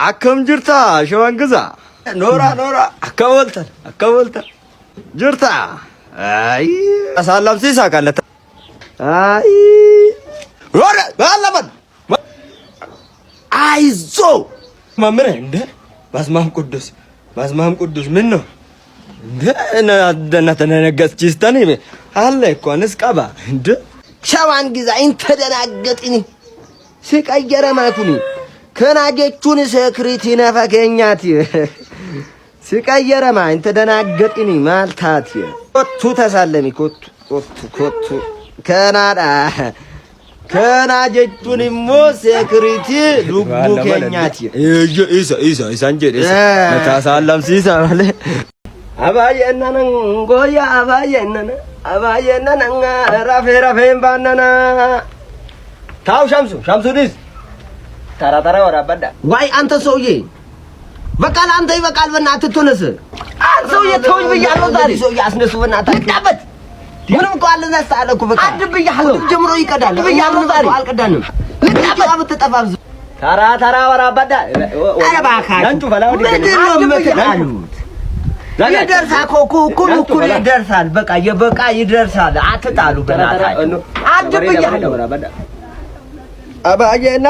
akkam jirta shawaan giza noora akka jirta ay asallamsiisa kallata ay noora baalaman አይዞ መምሬ እንደ በስመ አብ ቅዱስ ምን ነው እንደ ተነገስቺስተኒ አለ እኮ ንስቀባ እንደ ሻዋን ግዛ እንተደናገጥኒ ሲቀየረ ማኩኒ ከናጀቹን ሰክሪቲ ነፈገኛት ሲቀየረ ማ እንተደናገጥኒ ማልታት ኮቱ ተሳለሚ ኮቱ ከናዳ ከናጀቹን ሞ ሰክሪቲ ሉቡ ከኛት ኢሳ እንጀ ተሳለም ሲሳ ማለ አባየነን ጎያ አባየነን ረፌን ባነና ታው ሸምሱ ዲስ ተራ ወራበዳ ዋይ አንተ ሰውዬ በቃል አንተ ይበቃል በእናትህ ትነስ አንተ ሰውዬ ተውኝ ብያለሁ ዛሬ ሰውዬ አስነሱ በእናትህ አዳበት ምንም እኮ አልነሳ አለኩ በቃ አድብያለሁ ጀምሮ ይቀዳል ብያለሁ ዛሬ አልቀዳንም ለጣበጣ ብትጠፋም ተራ ወራበዳ አረ ባካ አንቱ ፈላው ይደርሳል ኩሉ ይደርሳል በቃ ይደርሳል አትጣሉ በእናትህ አድብያለሁ ወራበዳ አባየና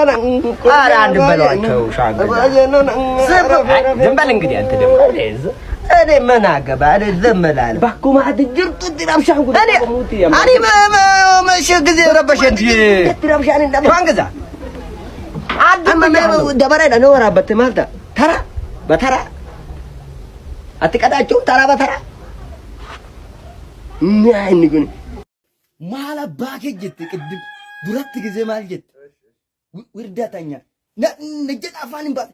ኧረ አንድ በሏቸው ሻንገ ዝም በል እንግዲህ አንተ ደግሞ እኔ ምን አገባ ዝም እላለሁ እባክህ ማዕድ ጅርጡ ትራብሻን ጉድ እኔ መቼ ጊዜ ረበሸን ትራብሻን ሻንገዛ ደበራ ነው ወራበት ማለት ተራ በተራ አትቀዳቸው ተራ በተራ ምን ግን ማለባከ ጅት ቅድም ዱረት ጊዜ ማለት ውርዳታኛ ነጀት አፋን ባል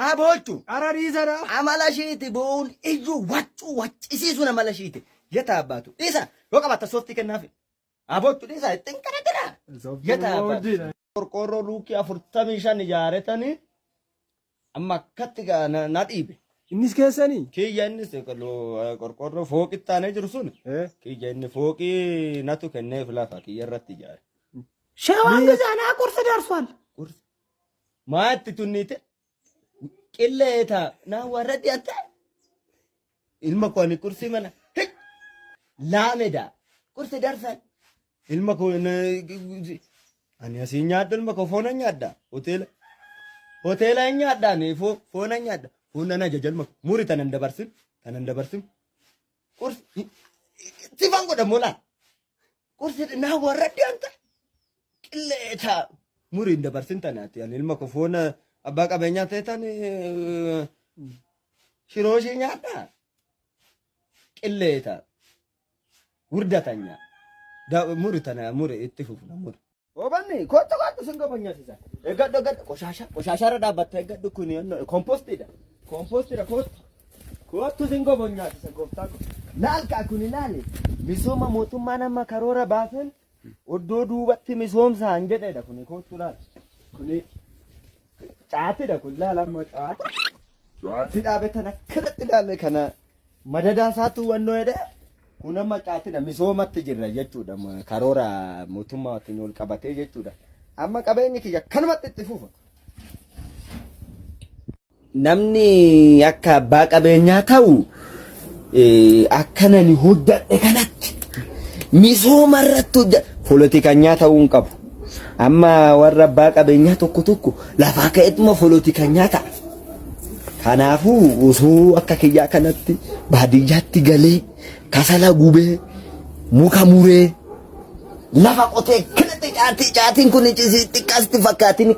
አቦቹ አራሪዘራ አማላሽት ቦን እዩ ዋጭ ሲሱና ማላሽት የታባቱ ዲሳ ወቀባታ ሶፍት ከናፊ አቦቹ ዲሳ ጥንቀረደራ የታባቱ ቆርቆሮ ሉኪ አፍርተሚሻን ያረተኒ አማከትጋ ናዲብ እንስ ከሰኒ ከያንስ ከሎ ቆርቆሮ ፎቅታ ነው ጅርሱን ከያን ፎቂ ናቱ ከነ ፍላፋ ከየረት ይያር ሸዋን ገዛና ቁርስ ደርሷል ቁርስ ማት ቱኒት ቅሌታ ና ወረድ ያተ ኢልመኮኒ ቁርስ መና ላሜዳ ቁርስ ደርሷል ኢልመኮኒ አኒ አሲኛ አደል መኮፎነኛ አዳ ሆቴለኛ አዳ ነው ፎነኛ አዳ ፎነና ጀጀልማ ሙሪ ተነንደበርስም ቁርስ ሲፋንጎ ደሞላ ቁርስ ና ወረድ ያንተ ቅሌታ ሙሪ እንደበርስን ተናት ያን ኢልመኮፎነ አባ ቀበኛ ተታን ሽሮሽኛ አዳ ቅሌታ ውርዳታኛ ሙሪ ተና ሙሪ እትፉና ሙሪ ኦባኒ ኮቶ ስንገበኛ ሲዛ እገዶ ቆሻሻ ረዳበት እገዶ ኩኒ ኮምፖስት ኮቶ ስንገበኛ ሲዛ ኮፍታ ላልካ ኩኒ ላሊ ሚሶማ ሞቱማ ነማ ከሮራ ባፈን ኦዶ ዱበት ሚሶምሳ አንጀደ ኩኒ ኮቶ ላል ኩኒ ጫት ኩላ ለማ ጫት ዳበተና ከረጥ ዳለ ከና መደዳ ሳቱ ወኖ ሄደ ኩነማ ጫትና ሚሶመት ጅራ jechuudha karoora mootummaatiin ol qabatee jechuudha amma qabeenyi kiyya kanumatti itti fufa namni akka abbaa qabeenyaa ta'u akkanani hojjadhe kanatti misooma irratti poolitikanyaa ta'uu hin qabu amma warra abbaa qabeenyaa tokko lafaa ka'eetuma poolitikanyaa ta'a kanaafuu osoo akka kiyyaa kanatti baadiyyaatti galee kasala gubee muka muree lafa qotee kanatti caatiin kun xiqqaasti fakkaatiin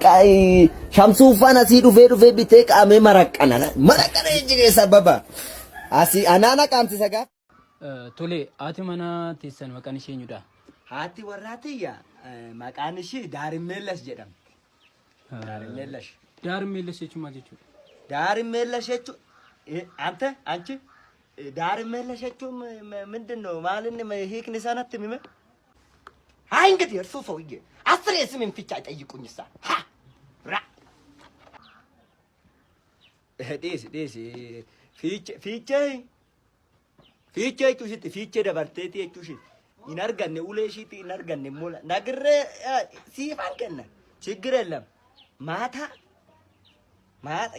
shamsuufaan asii dhufee bitee qaamee maraqana jegeessa baba asii anaana qaamsisa gaaf tole haati mana teessan maqaan ishee eenyudha? Haati warraatiyya maqaan ishee Daarimmeellash jedhamti. Daarimmeellash jechuun maal jechuudha? Daarimmeellash jechuun አንቺ ዳርሜለሽ jechuun ምንድን ነው ማለት ሂክኒ ሰነት ሚመ አይ እንግዲህ እርሱ ሰውዬ አስሬ ስምን ፍቻ ጠይቁኝሳ ديس فيتشي كوشيت فيتشي دبرتي كوشيت ينرجعني ولا شيء ينرجعني مولا نقر سيفان كنا ችግር የለም ማታ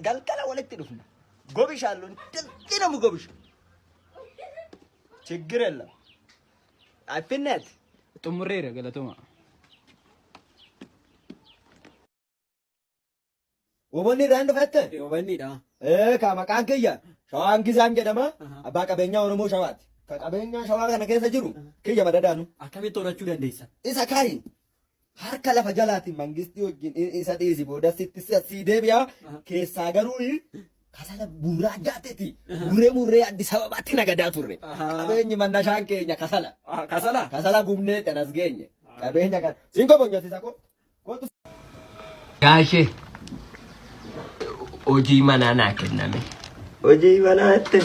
galgala walitti dhufna ጎብሻለሁ እንደዚህ ነው የምጎብሽ ችግር የለም አፍነት ጥሙሬ ረገለቶማ ወቦኒ ዳንድ ፈተ ወቦኒ ዳ ካመቃን ከያ ሸዋን ግዛም ጀደማ አባ ቀበኛ ኦሮሞ ሸዋት ከቀበኛ ሸዋ ከነ ከሰ ጅሩ ከየ መደዳኑ አከቤት ወራቹ ደንደይሳ ኢሳ ካሪን harka lafa jalaati mangisti wajjin isa dheesi booda sitti deebi'a keessaa garuu kasala buuraa jaateti muree Addis Ababaatti nagadaa turre qabeenyi mannashaan keenya kasala gubnee kanas geenye qabeenya kan sinko bonyotisa ko gaashee hojii manaa naa kenname hojii manaatti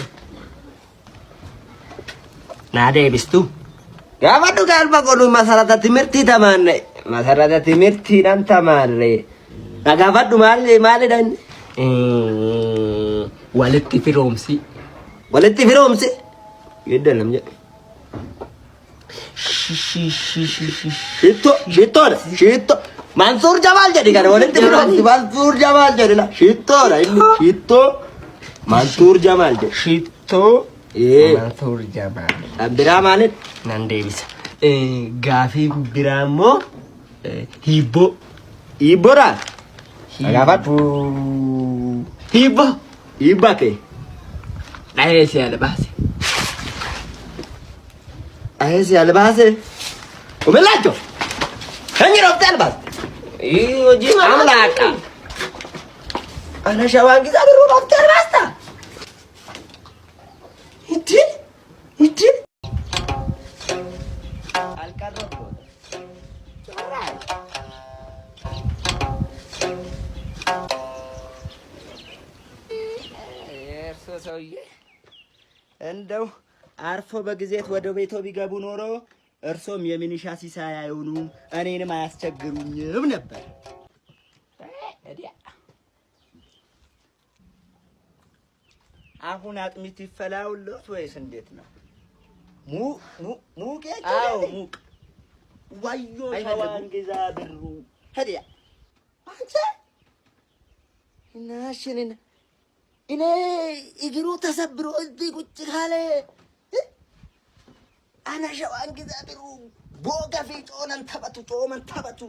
naa deebistu gaafa dhugaan baqolu masarata timirtii tamaanne masarata timirtii nan tamaarre nagaafadhu maaliidhaan walitti firoomsi geddalam jedhe shitto Mansuur Jamaal jedhi kana walitti firoomsi Mansuur Jamaal jedhi la shittoodha inni shittoo Mansuur Jamaal jedhi shittoo Mansuur Jamaal abdiraa maalin nan deebisa gaafii biraa immoo hibbora gaafadhu hibba kee dhaheesi albaase umelacho henyiroofte albaase hojii amlaaqa ana shawaan gisaa birruudhoofte albaasta itti ሰውዬ እንደው አርፎ በጊዜት ወደ ቤቶ ቢገቡ ኖሮ እርሶም የሚኒሻ ሲሳይ አይሆኑ እኔንም አያስቸግሩኝም ነበር። አሁን አጥሚት ይፈላውልዎት ወይስ እንዴት ነው? ሙቅ አዎ ሙቅ ዋዮ ሸዋን ግዛ ብሩ ሄዲያ አንተ እናሽንን እኔ እግሩ ተሰብሮ እዚህ ቁጭ ካለ አና ሸዋን ግዛ ብሩ ቦጋፊ ጮመን ተበቱ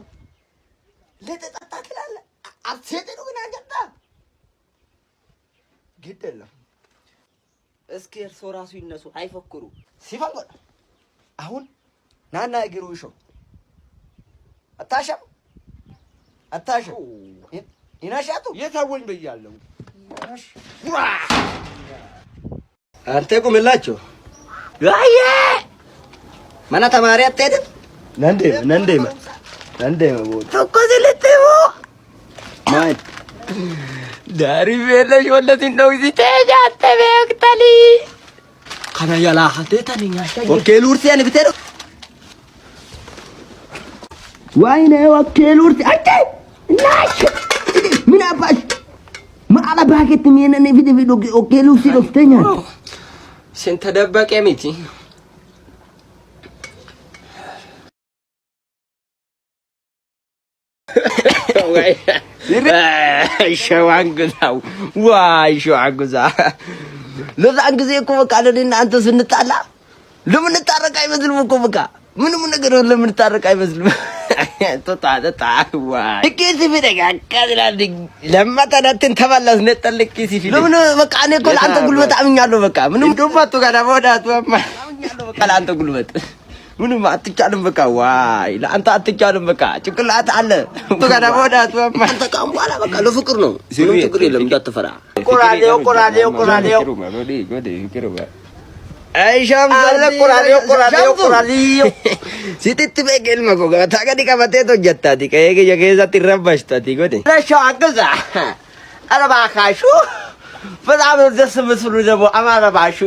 ለተጣጣ ትላለህ አትሰጥሩ ግን አንገጣ ግደላ እስኪ እርሶ ራሱ ይነሱ አይፈክሩ ሲፈንጎ አሁን ናና እግሩ ይሾ አታሻው ይናሻቱ የታወኝ በያለው አንተ ቁምላችሁ ያየ ማና ተማሪ አትሄድም ነንዴ ተቆዝልትሙ ማን ዳሪ ቤለሽ ወለቲን ነው እዚህ ተጃተ በክተሊ ካና ያላ ሀተታኒኛ ወኬሉርሲ አንብተሩ ዋይኔ ወኬሉርሲ አይ ናሽ ምን አባሽ ማላ ባኬት ሚነነ ቪዲዮ ወኬሉርሲ ዶክተኛ ስንተደበቀ ሚቲ ሸዋን ግዛው ዋይ ሸዋን ግዛ ለዛን ጊዜ እኮ በቃ ለኔና አንተ ስንጣላ ለምን ታረቅ አይመስልም እኮ በቃ ምንም ነገር ለምን ታረቅ አይመስልም ተጣጣ ዋይ እኪስ ቢደጋ ካድላል ለማታዳትን ተባላስ ነጠልክ ሲፊ ለምን በቃ እኔ እኮ ለአንተ ጉልበት አምኛለሁ በቃ ምንም ደፋቱ ጋር ወዳቱ አምኛለሁ በቃ ለአንተ ጉልበት ምንም አትቻልም በቃ ዋይ ለአንተ አትቻልም በቃ ጭቅላት አለ ተጋዳ ወዳቱ አንተ ካም በኋላ በቃ ለፍቅር ነው ምንም ችግር የለም እንዳትፈራ ቆራሌው አይሻም ዘለ ቆራሌው ሲጥት በገል መጎጋ ታጋዲ ከመቴቶ ጀታቲ ከየገ የገዛ ትረባሽታቲ ጎዴ ለሻው አገዛ አረባካሹ በጣም ደስ መስሉ ደግሞ አማረባሹ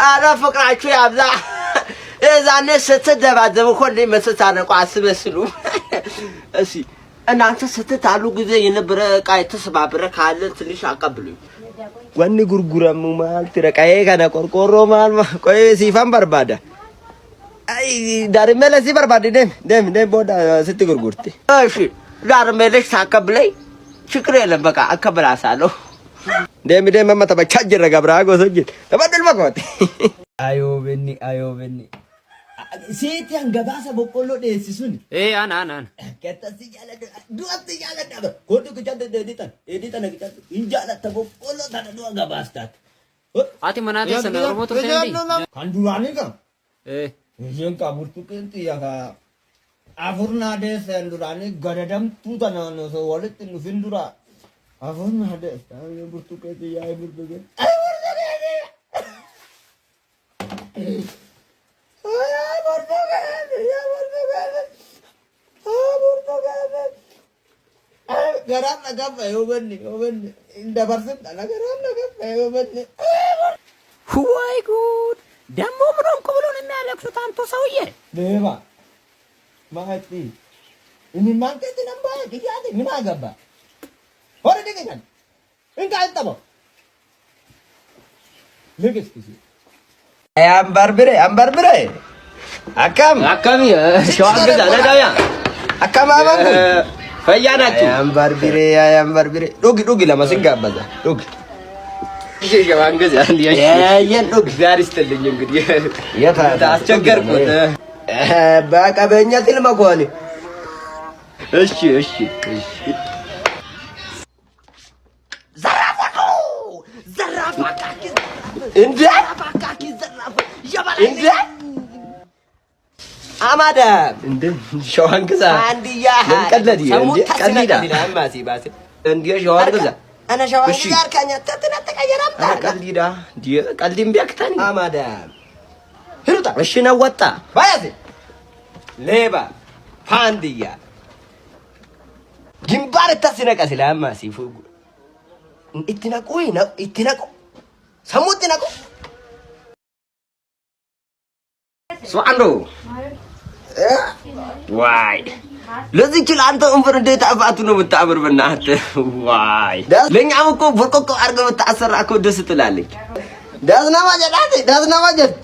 አረ ፍቅራችሁ ያብዛ እዛኔ ስትደባደቡ ሁሌ መስታረቁ አስመስሉ እሺ እናንተ ስትታሉ ጊዜ የነበረ ዕቃ የተሰባበረ ካለ ትንሽ አቀብሉኝ። ወኒ ጉርጉረሙ ማል ትረቃዬ ከነ ቆርቆሮ ማል ቆይ ሲፋን በርባዳ አይ ዳርሜለሲ በርባዳ ደም ቦዳ ስትጉርጉርቲ እሺ ዳርሜለሽ ታቀብለኝ ችግር የለም በቃ አቀብላሳለሁ። ደም መመተበቻ ጀረጋ ብራጎ ሰጅ ተበደል በቆት አዮበኒ ሴት ያንገባሰ በቆሎ ደስሱን አና ከተሲ ያለ ዱአት ያለ ዳበ ኮዱ ከጃደ ዲታን ከጃደ እንጃላ ተበቆሎ ታደዶ ገባስታት አቲ መናቴ ሰነርሞቶ ሰንዲ ካንዱራኒ ጋ ይሄን ካቡርቱ ከንት ያጋ አፉርና ደስ እንዱራኒ ገደደም ቱታና ነው ሰው ወለት ንፍንዱራ አፉርና ደስ አይ ቡርቱ ከንት ያይ ቡርቱ ከንት አይ ገራም ነገፈ ይወበኒ እንደበርስም ነገራም ነገፈ ይወበኒ ወይ ጉድ ደሞ ምንም ብሎን የሚያለቅሱት አንተ ሰውዬ ለባ ማህቲ እኔ ማንከት ነምባ ግያት ምን አገባ ወረ ደገኛል እንካ አንተባ ለገስኪ አንበርብሬ አካሚ ሸዋግዛ ነዳያ አካማባቡ ፈያናችሁ አንበርብሬ ዱግ ለማስንጋ አባዛ ዱግ ሸዋግዛ ያየን ዱግ ዛሬ ስትልኝ እንግዲህ አስቸገርኩት በቃ በእኛ ትልመቆኒ እሺ ዘራፍ እንዴ እንዴ አማዳ እንዴ ሸዋንግዛ አንዲያ ለቀለዲ እንዴ ቀልዳ ማሲ ባሲ እንዴ ሸዋንግዛ አና ሸዋንግዛ አርካኛ ተተናተቀየራም ቀልዳ እንዴ ቀልዲም ቢያክታኒ አማዳ ህሩታ እሺ ነው ወጣ ባያዚ ሌባ ፋንዲያ ግንባር ተስነቀ ስለማሲ ፉጉ ኢትነቁ ሰሙት ነቁ ሷንዶ ዋይ ለዚህ ይችላል አንተ እንፈር እንዴት አፋቱ ነው የምታምር በእናትህ ዋይ ለኛም እኮ በቆቆ አርገው ተአሰራ እኮ ደስ ትላለች ዳዝና ማጀት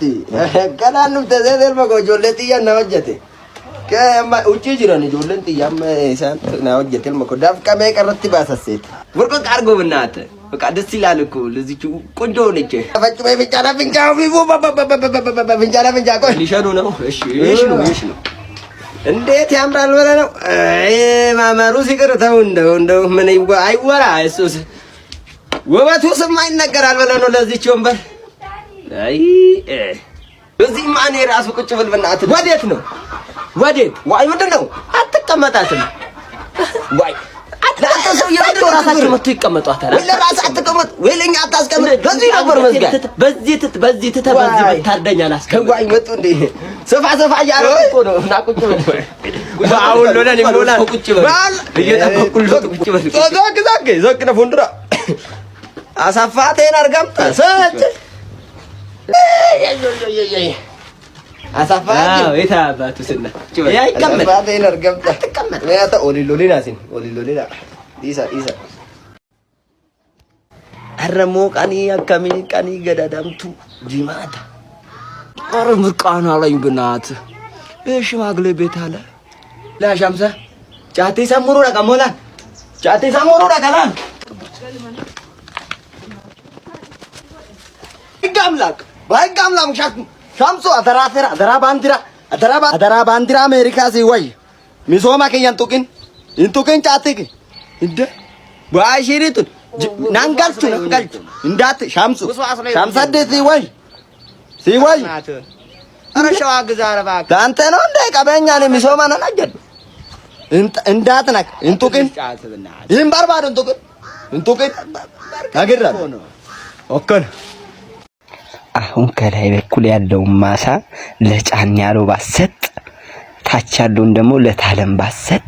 ከናኑ ተዘዘል መጎጆለት ያናወጀቴ ከማ ውጪ ጅራን ጆለን ጥያም ሳንት ናወጀቴል መኮ ዳፍ ከመ ቀረት ባሰሰት በቆቆ አርገው በእናትህ በቃ ደስ ይላል እኮ ለዚቹ ቆንጆ ነች ፈጭ በብቻላ ፍንጫው ቢቡ በብቻላ ፍንጫ ቆይ ሊሸኑ ነው እሺ ነው እንዴት ያምራል ወለ ነው አይ ማማሩ ሲቀርተው እንደው ምን አይወራ እሱስ ወበቱ ስማ ይነገራል ወለ ነው ለዚቹ ወንበር አይ እዚህ ማን የራሱ ቁጭ ብል በእናትህ ወዴት ዋይ ምንድነው አትቀመጣትም ዋይ ለአንተ ሰው የምትለው ራሳቸው መጥቶ ይቀመጧታል ለራስ አትቀመጥ ወይለኛ አታስቀምጥ በዚህ ነበር መስጋት በዚህ ታርደኛ አላስቀምጥ ከጓይ መጡ እንዴ ሰፋ ያለው እኮ ነው እና ቁጭ በል ባውል ለኔ ሞላ ቁጭ በል እየጠበቁልህ ቁጭ በል ዘቅነ ፎንድራ አሳፋቴን አርገምጣ ሰጭ አሳፋቴ የታባቱ ስና ያይቀመጥ አሳፋቴን አርገምጣ ተቀመጥ ያታ ኦሊሎሊና ኢሳ አረሞ ቀኒ አከሚ ቀኒ ገዳዳምቱ ጂማታ አረም ዝቃና ላይ ብናት ሽማግሌ ቤት አለ ላሻምሳ ጫቴ ሰምሩ ረቀሞላ ጫቴ ሰምሩ ረቀላን ባይጋምላክ ሻምሶ አደራ ባንዲራ አሜሪካ ሲወይ ሚሶማ ከያንቱኪን እንቱኪን ጫቴክ እንደ ባይሽሪቱን ናንጋልቹ እንዳት ሻምሱ ሻምሳደት ሲወይ አረሻዋ ግዛረባ ታንተ ነው እንደ ቀበኛ ነው ሚሶማ ነው አጀድ እንዳትነክ እንቱኪን ይም ባርባር እንቱኪን አገራ ኦከን አሁን ከላይ በኩል ያለው ማሳ ለጫን ያለው ባሰጥ ታች ያለውን ደግሞ ለታለም ባሰጥ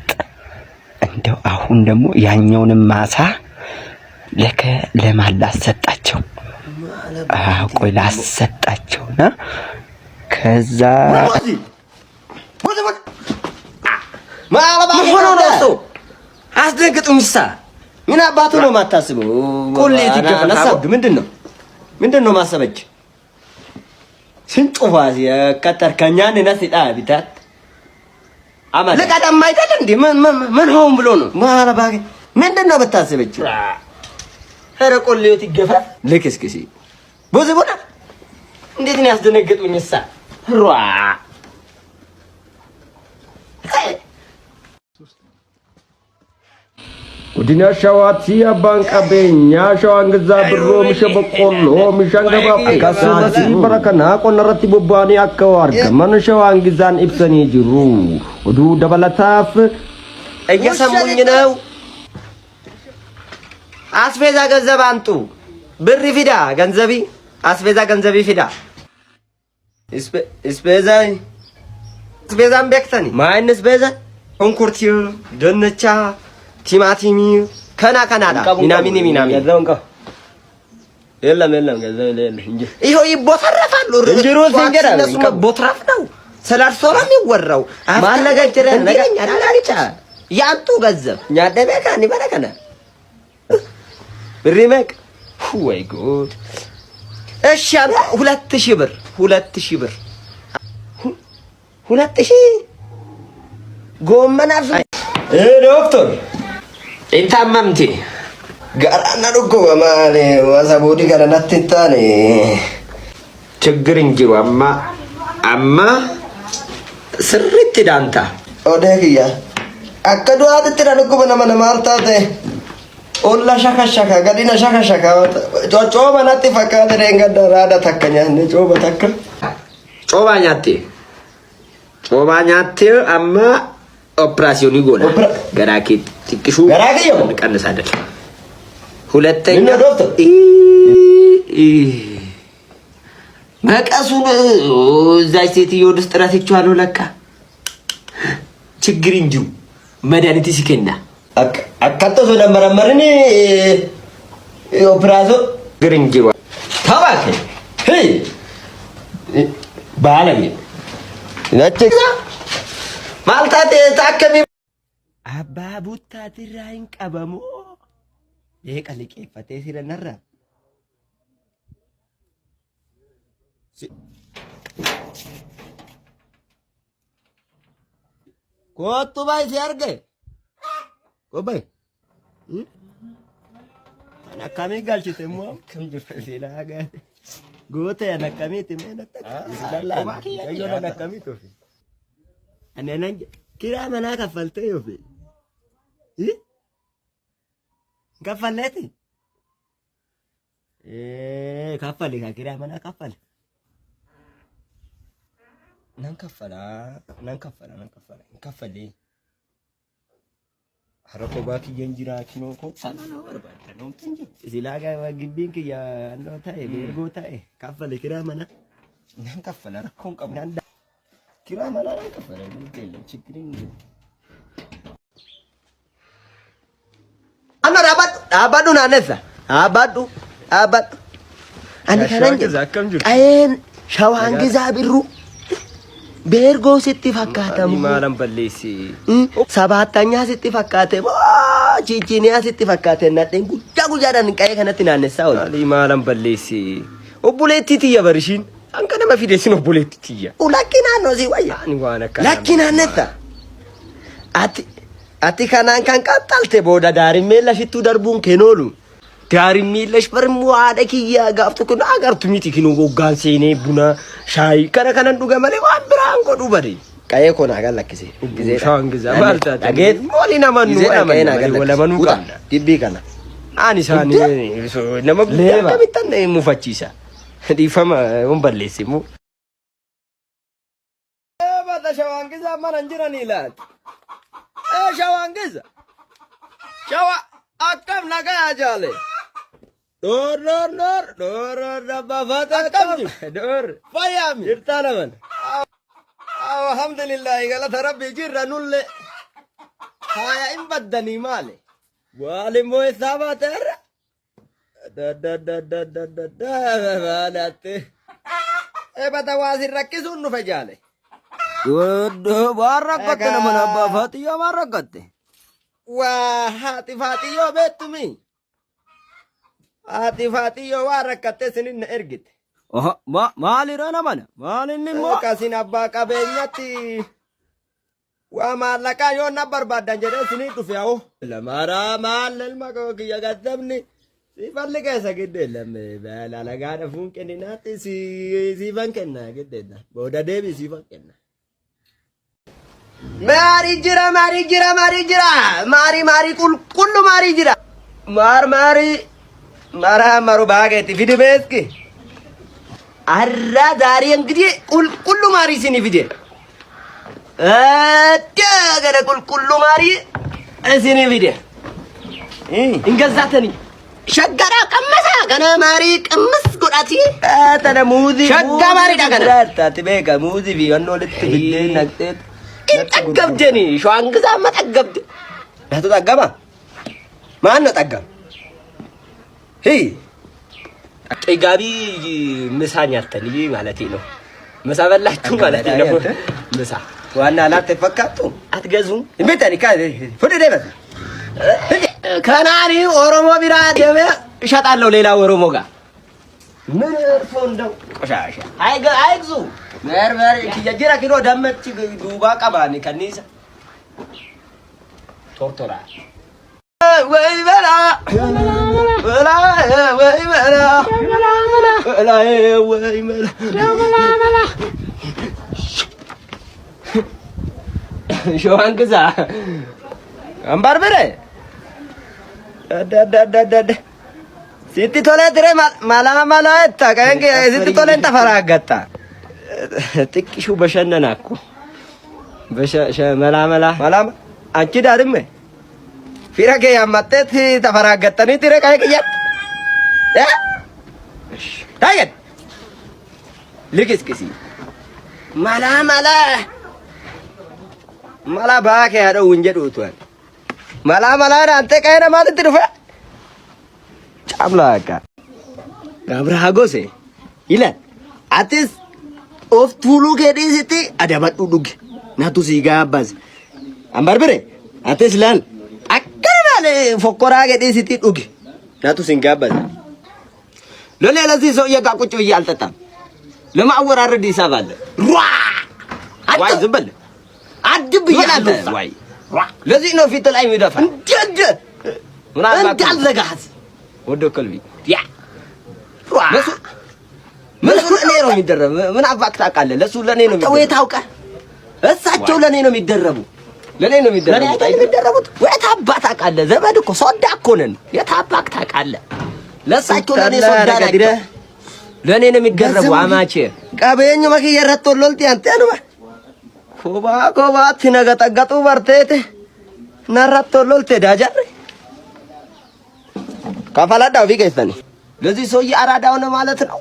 እንደው አሁን ደግሞ ያኛውንም ማሳ ለማላሰጣቸው ቆይ ላሰጣቸውና ከዛ አትደነግጡም እሳ ምን አባቱ ነው የማታስበው ቁሌት ይከፈላል ምንድነው ማሰበች ስንጡፋስ የከተርከኛን ነስጣ ቢታት አማን ለቀደም አይደል እንዴ ምን ሆን ብሎ ነው ማራባገ ምንድነው በታሰበች ኧረ ቁሌት ይገፋ ለክስክሲ ቦዘቦና እንዴት ነው ያስደነግጡኝሳ ሯ ودنا شواتي أبان كابينيا شوان غزا برو مش بقولو مشان غبا كاساتي بركنا كون رتي بباني أكوار كمان شوان غزان إبسني جرو ودو دبلتاف أيها سامونيناو أسفيزا غزا بانتو بري فيدا غنزبي أسفيزا غنزبي فيدا إسفيزا بيكتاني ما إن إسفيزا أنكورتيو دنچا ቲማቲሚ ከናዳ ሚናሚኒ ገዛውን ቀው የለም ገዛው የለም እንጂ ይሄው ይቦተረፋሉ እንጀሮ ሲንገራ ቦትራፍ ነው ሰላርሶ ነው የሚወራው ማነገጀረ ነገኛ ዳላሪቻ ያንቱ ገዘብ ያደበካ ንበረከነ ብሪመቅ ወይ ጉድ እሺ 2000 ብር 2000 ጎመን አፍ ዶክተር intamamti garanna duggo male wasabudi garanatti tane ችግር እንጅሩ አማ ስሪት ዳንታ ኦደግያ አከዱአት ትራንኩ በነመነ ማልታተ ኦላ ሻካሻካ ጋዲና ሻካሻካ ጮጮ በናት ፈካደ ረንገዳ ራዳ ተከኛ ነጮ በተከ ጮባኛቴ አማ ኦፕራሲዮን ይጎላ ገራኪ ትክሹ ገራኪዮ ቀንስ አይደል ሁለተኛ ዶክተር መቀሱን እዛይ ሴትዮ ድስት ራስቻለሁ ለካ ችግር እንጂ መድኃኒት ሲከና አካተው ለመረመርን ኦፕራሲዮ ግርንጂ ታባከ ሄይ ባለኝ ነጭ ማልታቴ ታከሚ አባቡታ ትራይን ቀበሞ የቀልቄ ፈቴ ሲለነራ ኮቱ ባይ ሲያርገ ኮባይ አናካሜ ጋልችተሞ ከምጅ ፈሲላጋ ጎተ ያናካሜ ተመነጠ ይስላላ ያዮና ናካሜ ቶፊ أنا كده ما أنا كفلت يوفي إيه كفلتي إيه كفلي كده ما أنا كفل نكفلا حركوا باكي جنجرا كنو كم سنة نور بعد نوم تنجي زلاجة وجبين كي يا أنو تاي بيرجو تاي كفلي كده ما أنا نكفلا ركون كم ناندا كرا ما لا كفر الجيل شكرين أنا أبادو نانسا أبادو أنا كان أين شوان جزابيرو بيرجو ستي فكاتم ما لم بليسي سبعتانيا ستي فكاتم جيجينيا ستي فكاتم ناتين جاكو جاران كأي كنا تنانسا ولا ما لم بليسي وبوليتي تيا برشين أنك أنا ما في ديسين بوليتية ولكن أنا زيوايا لكن أنا أتي كان قتل تبودا داري ميلا شتو دربون كنولو داري ميلا شبرمو هذا كي يا قافتو كنا أقر تميتي كنو غان سيني بنا شاي كنا ندوغا مالي وان بران كنو بري كاية كونا أقل لك كسي شان كزا مالتا أجيد مولينا منو ولا منو كان تبي كنا أني ساني نما بلتا كميتان مفتشيسا دي فما ومبلسيمو بدا شوانجزا ما ننجرني لات شوانجزا شوا أكم نكا أجالي دور ربا فاتك دور فيامي يرتانا من الحمد لله قالت ربي جرى نولي هاي إن بدني مالي والي موي ثابتر بالاتي بدا وازير ركزون نفجالي باركت من أبا فاتي ما ركت وهاتي فاتيو بيتمي هاتي فاتيو واركت سنين ارجت ما لي رانا ما لي مو كاسين ابا كابينيتي وما لك يو نبر بعد جري سنين تفياو لمارا مال المكو كي يقدمني سيفلك يا قد لما بلا لغانا فون كنيناتي سيفان كنا قد بودا ديبي سيفان كنا ماري جرا ماري كل ماري جرا ماري مارا مارو باغيتي فيديو بيسكي أرى داري انجدي كل ماري سيني فيديو كذا كل ماري سيني فيديو انقزعتني شجرة كمسا كنا ماري كمس قراتي تنا موذي شجرة ماري دا كنا تاتبيك موذي في انو لتبدين نكتت تقبدني شو انقزع ما تقبد لا تتقبا ما أنا تقب هي إيجابي مساني أتني مالتي له مسا بلحتو مالتي له مسا وأنا لا تفكرتو أتجزون بيتني كذا فدي بس كناني أورومو بيرا دمي شطالو ليلا أورومو غا من فوندو قشاشا أيغزو مر كيجرا كيرو دمت دوبا قباني كنيسة تورتورا وي بلا ولا وي بلا ولا وي بلا شو هنكزا أمبار بره دا سيتي تولي تري مالا إتا كأنك سيتي تولي إنت فراغتا تكي شو بشنا ناكو مالا أنتي دارمي فيرا كي أمتت تفراغتني تري كاي كيات يا تايد لكيس كيسي مالا باكي هذا ونجد وتوان مالا أنت كاينا ما تدرفع شاملاكا غابرهاغو سي إلا أتس of tulu kedi siti ada bat udug natu siga bas ambar bere ates lan akkana le fokora kedi siti udug natu singa bas lole lazi so ya ga ቁጭ ብዬ አልጠጣም ለማወራረድ ይሳባል ዋይ ዝብል አድብ ይላል ዋይ ለዚህ ነው ፊት ላይ የሚደፋ እንደ አልዘጋት ወደ ከልቢ ያ ለሱ ለኔ ነው የሚደረብ ምን አባክ ታውቃለህ ለሱ ለኔ ነው የሚደረብ ወይ ታውቃለህ እሳቸው ለኔ ነው የሚደረቡ ለኔ ነው የሚደረቡት ወይ ታባክ ታውቃለህ ዘመድ እኮ ሶዳ እኮ ነን የታባክ ታውቃለህ ለሳቸው ለኔ ሶዳ ነገረ ለኔ ነው የሚደረቡ አማቼ ቀበኝ መከየረቶ ሎልቲ አንተ ነው ኮባ ትነገጠገጡ በርቴት ነራቶ ሎልቴ ዳጃር ካፋላዳው ቢገይተኒ ለዚህ ሰውዬ አራዳው ነው ማለት ነው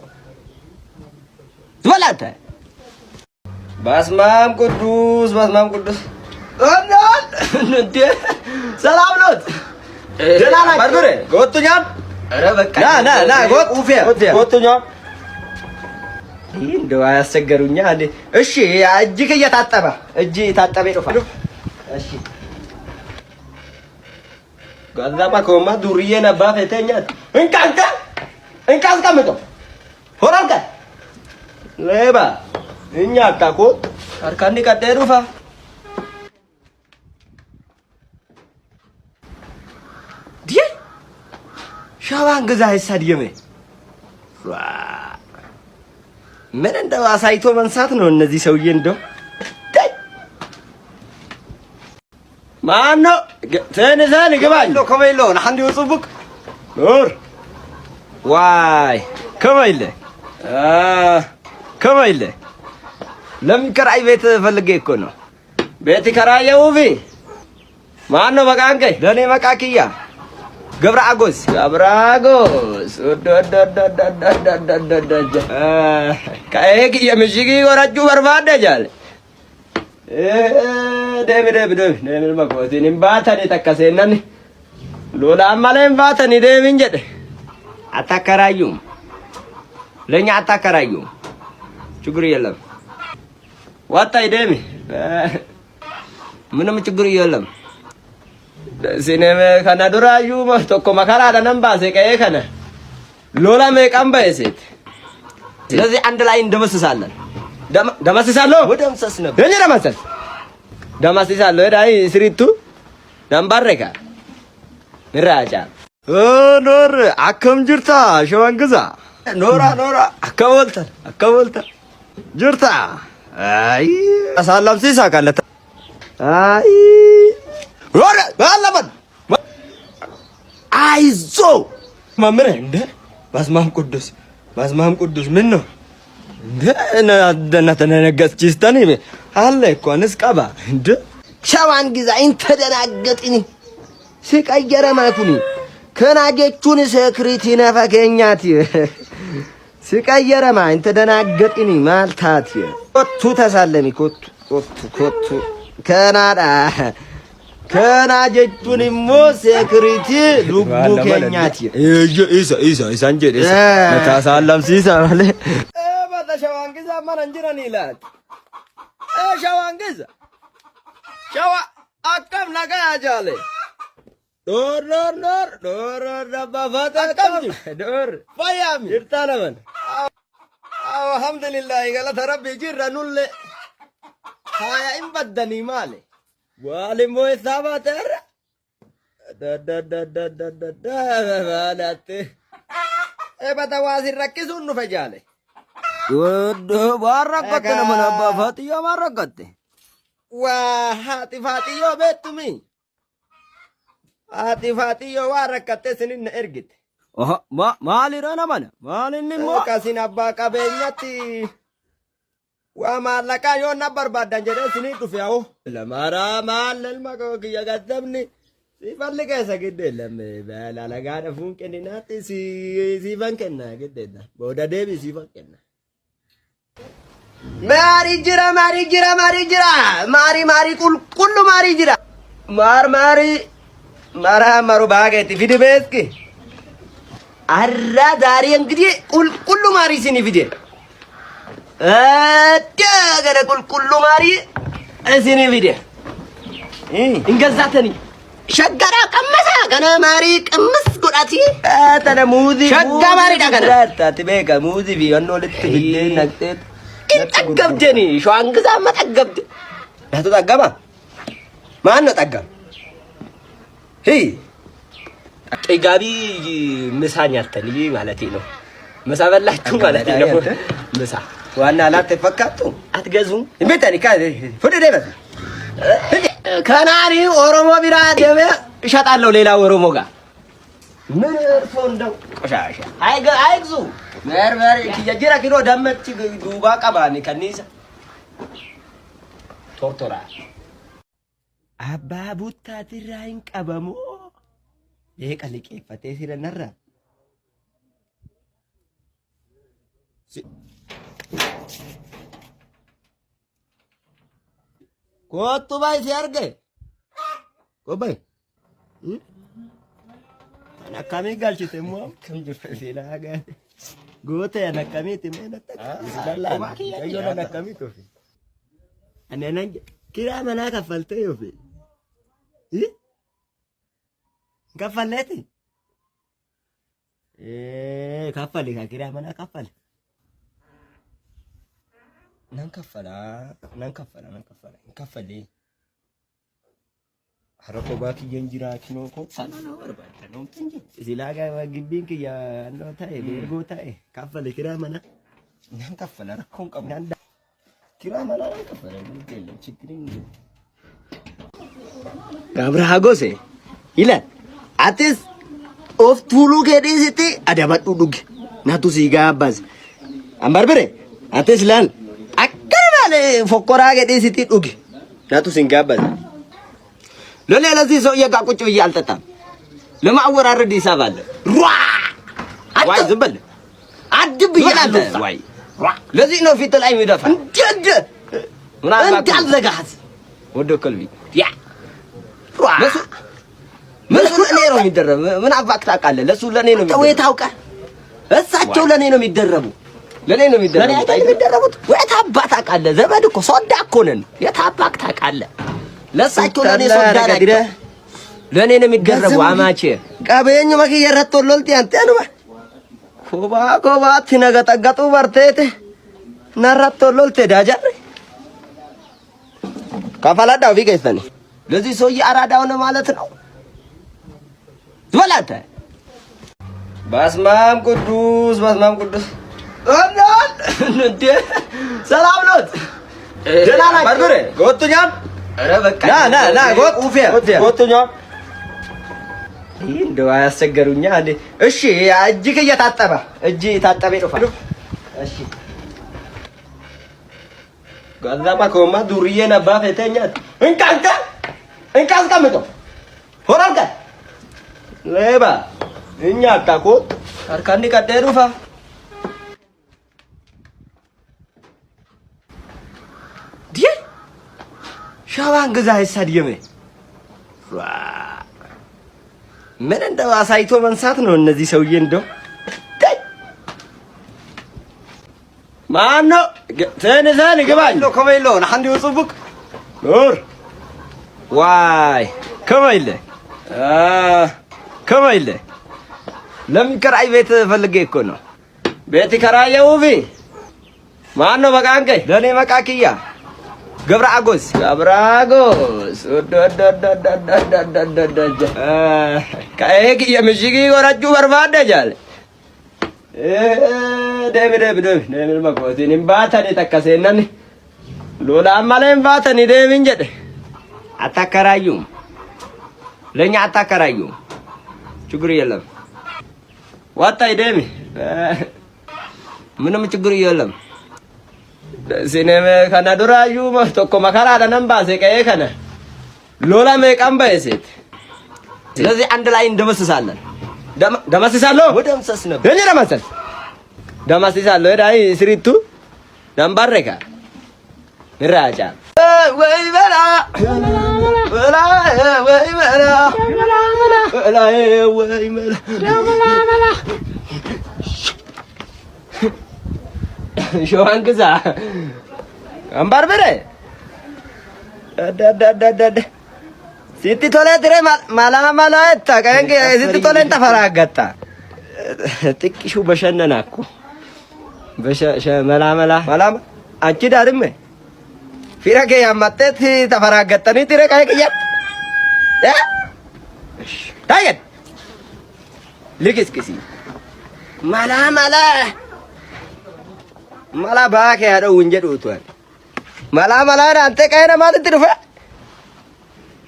ዝባላተ በስማም ቅዱስ እንዴ ሰላም ነው ደህና ናችሁ በርበሬ ጎቱኛል ኧረ በቃ ና ጎቱኛል እንደው አያስቸገሩኛ እንዴ እሺ እጅግ እየታጠበ እጅ ታጠበ ይጥፋ እሺ ጋዛማ ኮማ ዱርዬ ነባ ፈተኛት እንካንካ አስቀምጦ ሆራልካ ሌባ እኛ አታኮ አርካኒ ቀደሩፋ ዲ ሻዋን ገዛ ይሳድየመ ምን እንደው አሳይቶ መንሳት ነው እነዚህ ሰውዬ እንደው ማነው ተነሳን ግባኝ ከመይሎ ለሐንዲ ወጽቡክ ኑር ዋይ ከመይለ ለሚከራይ ቤት ፈልጌ እኮ ነው ቤት ከራየው ቢ ማነው በቃንከ ለኔ መቃኪያ ገብረአጎስ ከእግ የምሽጊ ወራጁ በርባደጃል ደም መቆቲን ባታኒ ተከሰነን ሎላ አማለን ባታኒ ደም እንጀደ አታከራዩም ለኛ አታከራዩም ችግር የለም ዋጣይ ደም ምንም ችግር የለም Sineme kana durayu tokko makara da nan ba sai kai kana ሎላ መቃም ባይሴት ስለዚህ አንድ ላይ እንደመስሳለን ደመስሳለሁ ወደምሰስ ነው እኔ ደመስሳለሁ ዳይ ስሪቱ ደምባረካ ምራጫ ኖር አከም ጅርታ ሸዋን ግዛ ኖራ አከወልተ ጅርታ አይ አሳላም ሲሳካለት አይ ሮራ ባላበን አይዞ ማምረ እንደ ባስማም ቅዱስ ምን ነው እንደ ተነገስቺስተኒ አለ እኮ ንስቀባ እንደ ሻዋን ግዛ እንተደናገጥኒ ሲቀየረ ማኩኒ ከናጀቹን ሴክሪቲ ነፈገኛት ሲቀየረ ማ እንተደናገጥኒ ማልታት ኮቱ ተሳለሚ ኮቱ ከናዳ ከናጀቹን ሞ ሴክሪቲ ሉቡ ከኛት ኢሳ እንጀደስ መታሳለም ሲሳ አለ በተሻዋን ግዛ ማን እንጀራን ይላል ሻዋን ግዛ ሻዋ አቀም ነገ ያጃለ ዶር ደባፋታ አቀም ዶር ፈያም ይርታለመን አልሐምዱሊላህ ገለተ ረቢ ጅራኑለ ሃያ ኢንበደኒ ማለ ዋሊሞ ሳባተር ባላት በተዋሲ ረክሱን ፈጃለ ወዶ ባረከተ ለምን አባፋትዮ ማረከተ ሀጢፋትዮ ቤቱሚ ሀጢፋትዮ ዋረከተ ስንን እርግት ማሊረና ማለ ማልን ሞካሲን አባ ቀበኛቲ ወማለቃ ዮና በርባዳን ጀደ ስኒ ዱፊያው ለማራ ማለል ማቆክ ያጋዘብኒ ሲፈልገ ሰግደ ለም ባላላጋ ደፉን ቀንናት ሲፈንከና ግደና በወዳደብ ሲፈንከና ማሪ ጅራ ማሪ ቁልቁሉ ማሪ ጅራ ማሪ ማሩ ባገቲ ፊድቤስኪ አራ ዛሬ እንግዲህ ቁልቁሉ ማሪ ሲኒ ፊዴ ገደ ቁልቁሉ ማሪ ሲኒ ፊዴ እንገዛተኒ ሸጋራ ቀመሳ ገና ማሪ ቀምስ ጎዳቲ ተደሙዚ ሸጋ ማሪ ዳገና ታትቤከ ሙዚ ቢዮኖ ልትብለ ነክቴት እንጠገብደኒ ሸዋን ግዛ መጠገብደ ያቱ ጠገባ ማን ነው ጠገብ ጥጋቢ ምሳኝ አልተልይ ማለቴ ነው። ምሳ በላችሁ ማለቴ ነው። ምሳ ዋና ላት ተፈካቱ አትገዙም እንበታኒ ፈደደ በዛ ከናሪ ኦሮሞ ቢራ ደበ እሸጣለሁ ሌላ ኦሮሞ ጋር ምን እርፎ እንደው ቆሻሻ አይግዙ መርመር ይጀራ ኪሎ ደመች ዱባ ቀባኒ ከኒሳ ቶርቶራ አባ ቡታ ትራይን ቀበሞ የቀልቄ ፈቴ ሲረነራ ኮቱ ባይ ሲያርገ ኮባይ ነካሜ ጋልችተሞ ከምጅፈሲላጋ ጎተ ነካሜ ተመነጠ ይላል ያየው ነካሜ ቶፊ አነና ኪራ መና ከፈልተ ይወፊ ከፈለቲ ከፈለ ከኪራ መና ከፈለ ነንከፈለ አረቆ ባኪ የንጅራ ኪኖኮ ሰናና ወርባታ ነው እንጂ ሲላጋ ግቢንክ ያ አንዶታይ ለርጎታይ ከፈለ ኪራ መና ነንከፈለ ረኮን ቀብናንዳ ኪራ መና ነንከፈለ የለም ችግርኝ ጋብራ ጎሴ ይላል አትስ ኦፍ ቱሉ ከዲሲቲ አዳባዱ ዱግ ናቱ ሲጋባዝ አምባርበረ አትስ ላል አከራለ ፎቆራ ከዲሲቲ ዱግ ናቱ ሲጋባዝ ለሌላ ለዚህ ሰው የጋቁጭ ብዬ አልጠጣም ለማወራረድ ይሳባል ዋይ ዝምበል አድብ ይላል ዋይ ለዚህ ነው ፊት ላይ የሚደፋ እንደ እንዳልዘጋት ወደ ከልቢ ያ ለሱ ለኔ ነው የሚደረብ ምን አባክ ታውቃለህ ለሱ ለኔ ነው የሚደረብ ወይ ታውቃለህ እሳቸው ለኔ ነው የሚደረቡ ለኔ ነው የሚደረቡት ወይ ታባክ ታውቃለህ ዘመድ እኮ ሶዳ እኮ ነን የታባክ ታውቃለህ ለሳቸው ለኔ ሶዳ ናቸው ለኔ ነው የሚገረቡ አማቼ ቀበኝ ማኪየራቶ ሎልቲ አንተ ነው ኮባ ትነገጠገጡ በርቴት ነራቶ ሎልቴ ዳጃር ከፈላዳው ቢገይተኒ ለዚህ ሰውዬ አራዳው ነው ማለት ነው ዝበላተ በስማም ቅዱስ እንዴ ሰላም ኖት ደህና ናችሁ በርበሬ ጎቱኛል ኧረ በቃ ና ጎቱኛል እንደው አያስቸገሩኛ እንዴ እሺ እጅግ እየታጠበ እጅ ታጠበ ይጥፋል እሺ ጋዛማ ኮማ ዱርዬ ነባ ፈተኛት እንካንተ አስቀምጦ ሆራልካ ሌባ እኛ አታኮ አርካኒ ቀደሩፋ ዲ ሻዋን ግዛ ይሳድየመ ምን እንደው አሳይቶ መንሳት ነው እነዚህ ሰውዬ እንደው ማነው ተነሳን ግባኝ ነው ከመይሎ አንድ ይወጽቡክ ኑር ዋይ ከመይለ ለሚከራይ ቤት ፈልጌ እኮ ነው ቤት ከራየው ቢ ማነው በቃንከ ለኔ መቃኪያ ገብረአጎስ ከሄግ የምሽጊ ወራጁ በርባደጃል ደብ መቆቲን ባታኔ ተከሰነን ሎላ አማለን ባታኔ ደብን ጀደ አታከራዩም ለኛ አታከራዩም ችግር የለም ዋጣይ ደም ምንም ችግር የለም ሲኔመ ከናዱራዩ ተኮ መከራ ደንባሴ ቀየ ከነ ሎላ መቃም ባይሴት ስለዚህ አንድ ላይ እንደመስሳለን ደመስሳለሁ ወደምሰስ ነው እኔ ደመስሳለሁ ዳይ ስሪቱ ደምባረካ ምራጫ ወይ በላ ሸዋን ግዛ አምባርበረ ሲቲ ቶለ ድሬ ማላ ታቀንገ ሲቲ ቶለ ተፈራገጣ ጥቂሹ በሸነናኩ መላ አንቺ ዳርም ፊራከ ያማጠት ተፈራገጠኒ ድሬ ካይቀያ ታየት ልክስክሲ መላ ባከ ያለው ወንጀል ወጥቷል መላ አንተ ካይና ማለት ድፈ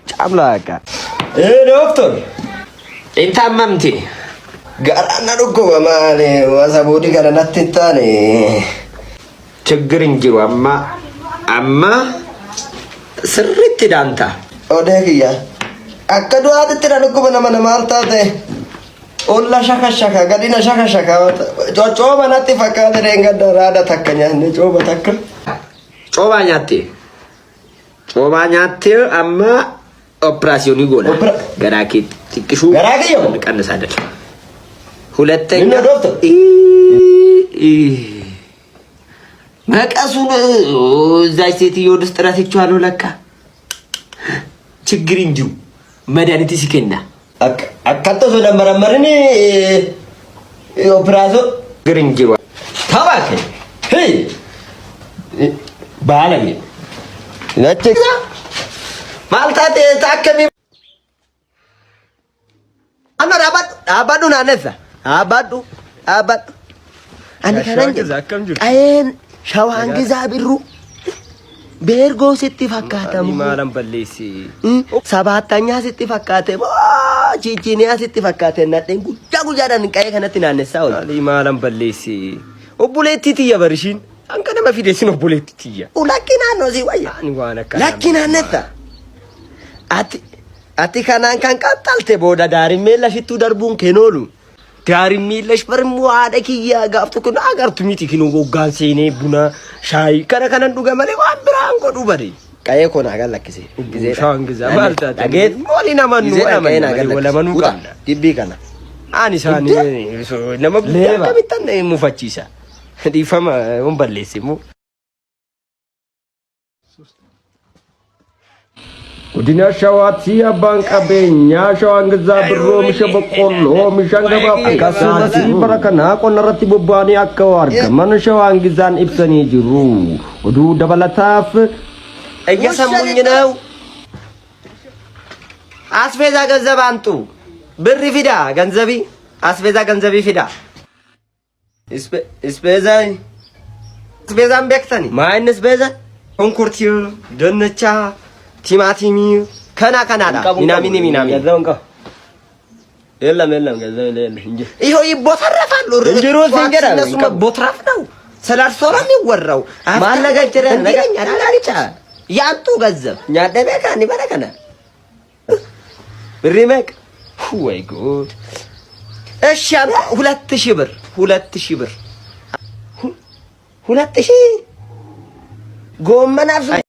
ጫምላካ ዶክተር ኢንታመምቲ ጋራና ዶጎ በማለ ወሰቦዲ ጋራናትንታኔ ችግር እንጂው አማ ስሪት ዳንታ ኦደግያ አከዱአት ትራልኩ በነመነ ማልታተ ኦላ ሻካሻካ ጋዲና ሻካሻካ ጮጮ በናቲ ፈካደ ረንገዳ ራዳ ተከኛ ነጮ በተከ ጮባኛቴ አማ ኦፕራሲዮን ይጎላ ገራኪ ትክሹ ገራኪዮ ቀንሳደል ሁለተኛ ዶክተር መቀሱን እዛች ሴትዮ ውስጥ ጥራትቻለሁ ለካ ችግር እንጂ መድኃኒት ሲከና አካተው ለመረመርኒ ኦፕራዞ ግርንጂዋ ታባከ ሄይ ባለኝ ነጭዛ ማልታቴ ታከሚ አመራ አባዱ ናነሳ አባዱ አንተ ከነኝ አይን ሻዋን ግዛ ቢሩ ቤርጎ ሲትፈካተሙ ማለም በሌሲ ሰባተኛ ሲትፈካተሙ ጂጂኒያ ሲትፈካተና ደን ጉጃዳን ቀይ ከነት ናነሳው ማለም በሌሲ ኦቡሌቲቲ ያበርሽን አንከነ መፊደሲ ነው ኦቡሌቲቲ ያ ኡላኪና ነው ሲዋያ ላኪና ነታ አቲ ካናን ካን ቀጣልቴ ቦዳ ዳሪሜ ለሽቱ ደርቡን ከኖሉ ዳሪሜ ለሽፈርሙ አደኪያ ጋፍቱ ኩና አገርቱ ሚቲ ኪኖ ጎጋንሴኔ ቡና ሻይ ከነከነን ዱገ መለ ዋብራን ጎዱ በዲ ቀየ ኮና ጋላክሴ ጊዜ ሻንግዛ ማልታ ታጌት ሞሊና ማኑ ቀየና ወለመኑ ካና ዲቢ ካና አኒሳኒ ነመብለ ከሚተነ ሙፈቺሳ ዲፈማ ወንበሌሲሙ Godina Shawati abbaan qabeenyaa shawaan gizaa birroo misha boqqolloo mishaan gabaaf akkasumas bara kana qonna irratti bobba'anii akka argaman shawaan gizaan ibsanii jiru. Oduu dabalataaf እየሰሙኝ ነው። አስቤዛ ገንዘብ አንጡ፣ ብር ፊዳ ገንዘቢ፣ አስቤዛ ገንዘቢ ፊዳ ስፔዛን ቤክተኒ ማይነስ ቤዛ ኮንኩርቲ ደነቻ ቲማቲሚ ከናዳ ሚናሚኒ ገንዘብን ቀው የለም ገንዘብ የለም እንጂ ይሄው ይቦተረፋሉ። እንጀሮስ እንጀራ እነሱ ቦትራፍ ነው። ስላልሶራ የሚወራው ማለገጀረ ነገኛ አላልቻ ያንጡ ገንዘብ ያደበካ ንበረከና ብሪመክ ወይ ጉድ። እሺ 2000 ብር 2000 ጎመን አፍልቶ